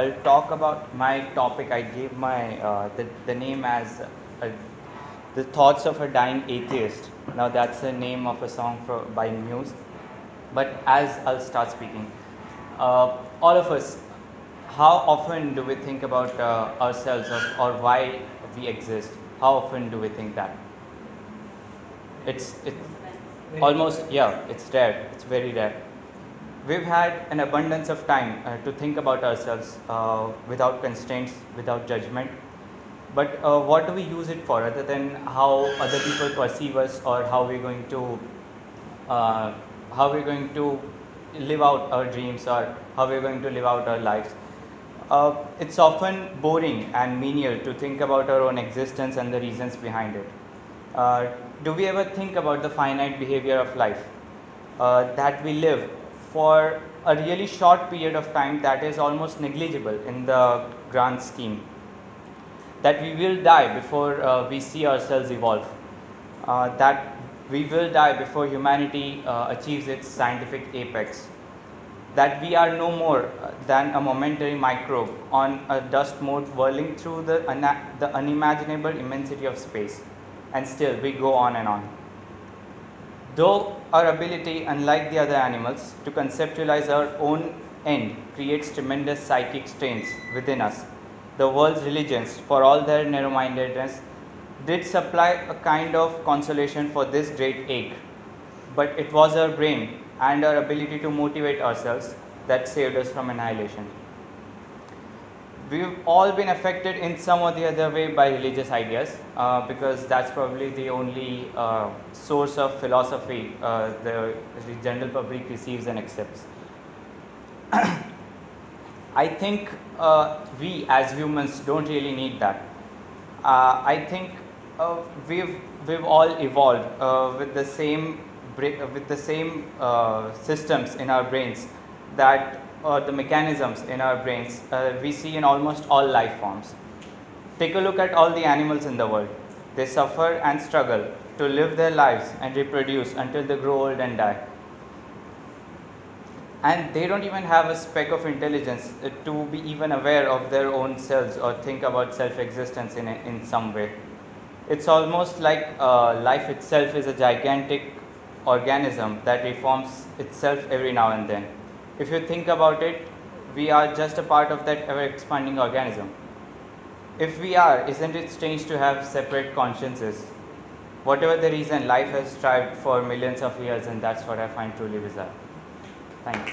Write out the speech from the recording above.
I'll talk about my topic. I gave my the name as the thoughts of a dying atheist. Now that's the name of a song by Muse. But as I'll start speaking, all of us, how often do we think about ourselves or why we exist? How often do we think that? It's almost, yeah, it's rare. It's very rare. We've had an abundance of time to think about ourselves without constraints, without judgment. But what do we use it for, other than how other people perceive us, or uh, how we're going to live out our dreams, or how we're going to live out our lives? It's often boring and menial to think about our own existence and the reasons behind it. Uh, do we ever think about the finite behavior of life? That we live for a really short period of time that is almost negligible in the grand scheme. That we will die before we see ourselves evolve. That we will die before humanity achieves its scientific apex. That we are no more than a momentary microbe on a dust mote whirling through the unimaginable immensity of space. And still we go on and on. Though our ability, unlike the other animals, to conceptualize our own end creates tremendous psychic strains within us, the world's religions, for all their narrow-mindedness, did supply a kind of consolation for this great ache. But it was our brain and our ability to motivate ourselves that saved us from annihilation. We've all been affected in some or the other way by religious ideas, because that's probably the only source of philosophy the general public receives and accepts. I think we as humans don't really need that. I think we've all evolved with the same systems in our brains, that the mechanisms in our brains we see in almost all life forms. Take a look at all the animals in the world. They suffer and struggle to live their lives and reproduce until they grow old and die. And they don't even have a speck of intelligence to be even aware of their own selves or think about self-existence in some way. It's almost like life itself is a gigantic organism that reforms itself every now and then. If you think about it, we are just a part of that ever-expanding organism. If we are, isn't it strange to have separate consciences? Whatever the reason, life has strived for millions of years, and that's what I find truly bizarre. Thanks.